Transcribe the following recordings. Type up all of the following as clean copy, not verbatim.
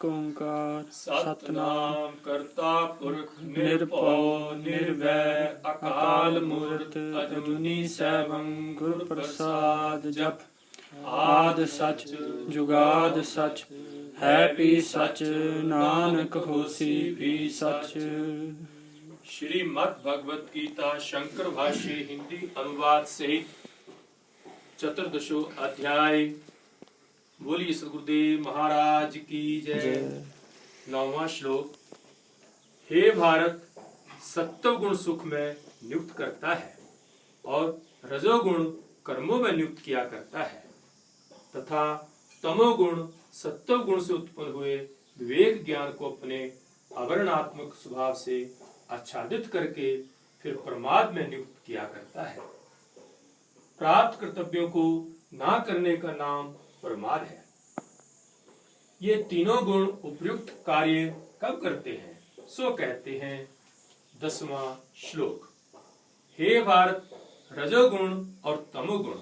एक ओंकार सतनाम करता पुरख निरभौ निर्वैर अकाल मूर्त अजूनी सैभं गुर प्रसाद जप। आद सच जुगाद सच है भी सच नानक होसी भी सच। श्रीमद् भगवत गीता शंकर भाष्य हिंदी अनुवाद सहित चतुर्दशो अध्याय। बोलिए सद्गुरुदेव महाराज की जय। 9वां श्लोक। हे भारत, सत्वगुण सुख में नियुक्त करता है और रजोगुण कर्मों में नियुक्त किया करता है तथा तमोगुण सत्वगुण से उत्पन्न हुए विवेक ज्ञान को अपने आवरणात्मक स्वभाव से आच्छादित करके फिर प्रमाद में नियुक्त किया करता है। प्राप्त कर्तव्यों को ना करने का नाम प्रमाद है। ये तीनों गुण उपयुक्त कार्य कब करते हैं सो कहते हैं। 10वां श्लोक। हे भारत, रजोगुण और तमोगुण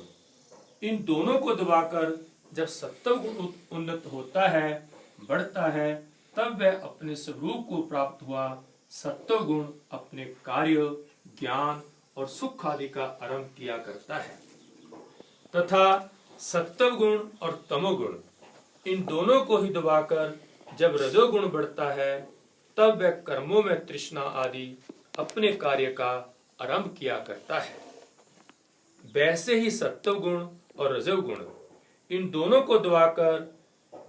इन दोनों को दबाकर जब सत्वगुण उन्नत होता है, बढ़ता है, तब वह अपने स्वरूप को प्राप्त हुआ सत्वगुण अपने कार्य, ज्ञान और सुख आदि का आरंभ किया करता है तथा सत्वगुण और तमोगुण इन दोनों को ही दबाकर जब रजोगुण बढ़ता है, तब वह कर्मों में तृष्णा आदि अपने कार्य का आरंभ किया करता है। वैसे ही सत्वगुण और रजोगुण इन दोनों को दबाकर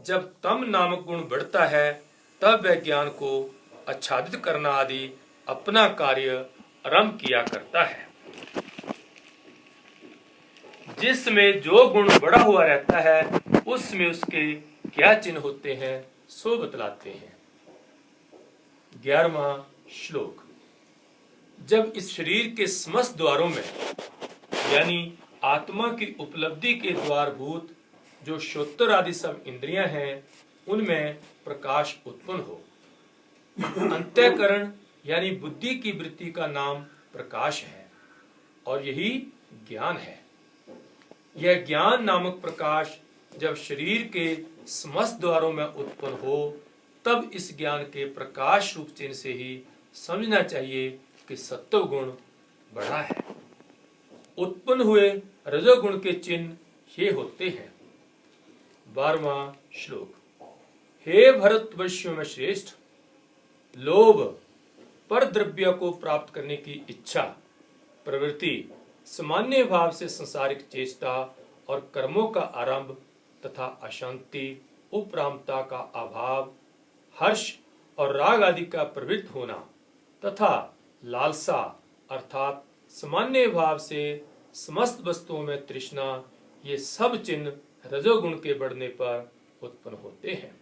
जब तम नामक गुण बढ़ता है, तब वह ज्ञान को आच्छादित करना आदि अपना कार्य आरंभ किया करता है। जिसमें जो गुण बढ़ा हुआ रहता है, उसमें उसके क्या चिन्ह होते हैं सो बतलाते हैं। 11वां श्लोक। जब इस शरीर के समस्त द्वारों में यानी आत्मा की उपलब्धि के द्वारभूत जो श्रोत्र आदि सब इंद्रियां हैं, उनमें प्रकाश उत्पन्न हो। अंतःकरण यानी बुद्धि की वृत्ति का नाम प्रकाश है और यही ज्ञान है। यह ज्ञान नामक प्रकाश जब शरीर के समस्त द्वारों में उत्पन्न हो, तब इस ज्ञान के प्रकाश रूप चिन्ह से ही समझना चाहिए कि सत्व गुण बढ़ा है। उत्पन्न हुए रजोगुण के चिन्ह ये होते हैं। 12वां श्लोक। हे भरतवर्षियों में श्रेष्ठ, लोभ पर द्रव्य को प्राप्त करने की इच्छा, प्रवृत्ति, सामान्य भाव से संसारिक चेष्टा और कर्मों का आरंभ तथा अशांति, उपरामता का अभाव, हर्ष और राग आदि का प्रवृत्त होना तथा लालसा अर्थात सामान्य भाव से समस्त वस्तुओं में तृष्णा, ये सब चिन्ह रजोगुण के बढ़ने पर उत्पन्न होते हैं।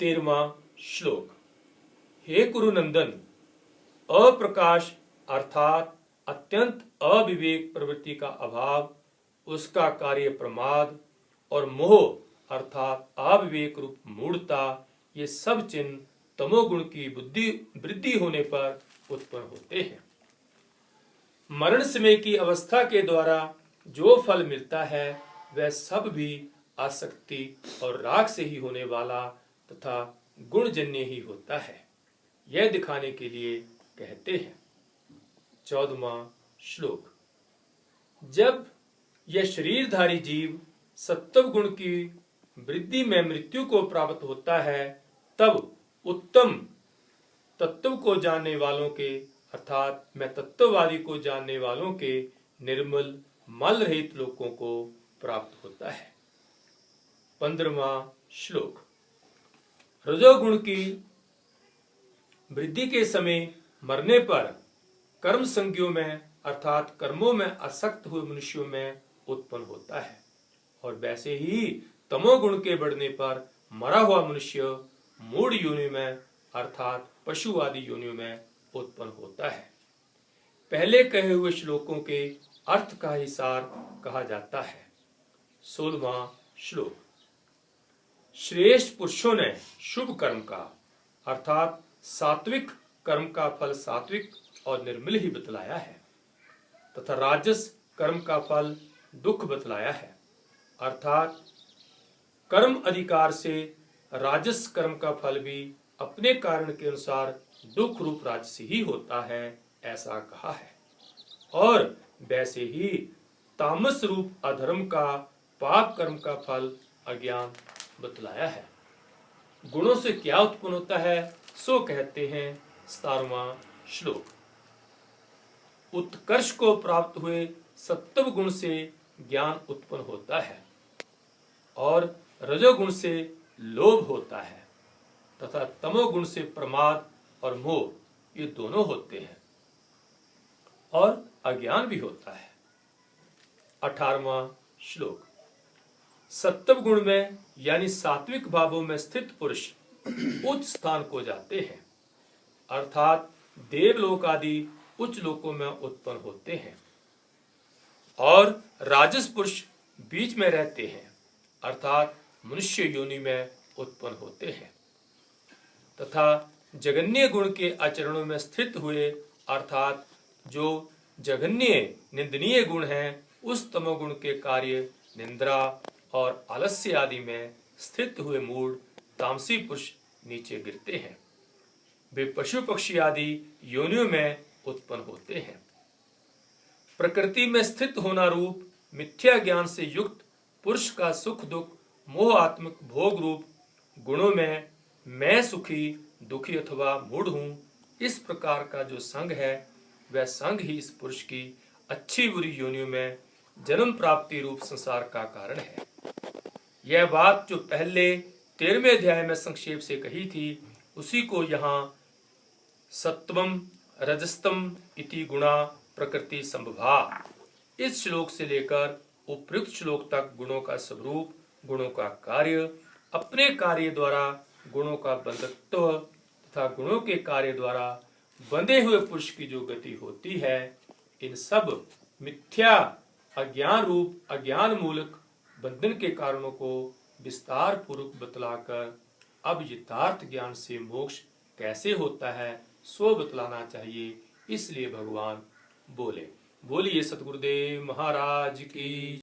13वां श्लोक। हे कुरुनंदन, अप्रकाश अर्थात अत्यंत अविवेक प्रवृत्ति का अभाव, उसका कार्य प्रमाद और मोह अर्थात अविवेक रूप मूढ़ता, ये सब चिन्ह तमोगुण की बुद्धि वृद्धि होने पर उत्पन्न होते हैं। मरण समय की अवस्था के द्वारा जो फल मिलता है, वह सब भी आसक्ति और राग से ही होने वाला तथा गुणजन्य ही होता है, यह दिखाने के लिए कहते हैं। 14वां श्लोक। जब यह शरीरधारी जीव सत्व गुण की वृद्धि में मृत्यु को प्राप्त होता है, तब उत्तम तत्व को जानने वालों के अर्थात मैं तत्ववादी को जानने वालों के निर्मल मल रहित लोकों को प्राप्त होता है। 15वां श्लोक। रजोगुण की वृद्धि के समय मरने पर कर्म संज्ञों में अर्थात कर्मों में आसक्त हुए मनुष्यों में उत्पन्न होता है और वैसे ही तमोगुण के बढ़ने पर मरा हुआ मनुष्य मूढ़ योनि में अर्थात पशु आदि योनियों में उत्पन्न होता है। पहले कहे हुए श्लोकों के अर्थ का ही सार कहा जाता है। 16वां श्लोक। श्रेष्ठ पुरुषों ने शुभ कर्म का अर्थात सात्विक कर्म का फल सात्विक और निर्मल ही बतलाया है तथा राजस कर्म का फल दुख बतलाया है, अर्थात कर्म अधिकार से राजस कर्म का फल भी अपने कारण के अनुसार दुख रूप राजसी ही होता है, ऐसा कहा है। और वैसे ही तामस रूप अधर्म का, पाप कर्म का फल अज्ञान बतलाया है। गुणों से क्या उत्पन्न होता है, सो कहते हैं 17वां श्लोक। उत्कर्ष को प्राप्त हुए सत्व गुण से ज्ञान उत्पन्न होता है और रजोगुण से लोभ होता है तथा तमोगुण से प्रमाद और मोह, ये दोनों होते हैं और अज्ञान भी होता है। 18वां श्लोक। सत्व गुण में यानी सात्विक भावों में स्थित पुरुष उच्च स्थान को जाते हैं, अर्थात देवलोक आदि उच्च लोकों में उत्पन्न होते हैं, और राजस पुरुष बीच में रहते हैं, अर्थात मनुष्य योनि में उत्पन्न होते हैं, तथा जघन्य गुण के आचरणों में स्थित हुए, अर्थात जो जघन्य निंदनीय गुण हैं, उस तमोगुण के कार्य निंद्रा और आलस्य आदि में स्थित हुए मूढ़ तामसी पुरुष नीचे गिरते हैं। वे पशु पक्षी आदि योनियों में उत्पन्न होते हैं। प्रकृति में स्थित होना रूप मिथ्या ज्ञान से युक्त पुरुष का सुख दुख मोहात्मक भोग रूप गुणों में मैं सुखी दुखी अथवा मूढ़ हूं, इस प्रकार का जो संग है, वह संग ही इस पुरुष की अच्छी बुरी योनियों में जन्म प्राप्ति रूप संसार का कारण है। यह बात जो पहले 13वें अध्याय में संक्षेप से कही थी, उसी को यहाँ सत्वम रजस्तम इति गुणा प्रकृति संभवा, इस श्लोक से लेकर उपयुक्त श्लोक तक गुणों का स्वरूप, गुणों का कार्य, अपने कार्य द्वारा गुणों का बंधत्व तथा गुणों के कार्य द्वारा बंधे हुए पुरुष की जो गति होती है, इन सब मिथ्या अज्ञान रूप अज्ञान मूलक बंधन के कारणों को विस्तार पूर्वक बतलाकर अब यथार्थ ज्ञान से मोक्ष कैसे होता है सो बतलाना चाहिए। इसलिए भगवान बोले। बोलिए सतगुरुदेव महाराज की।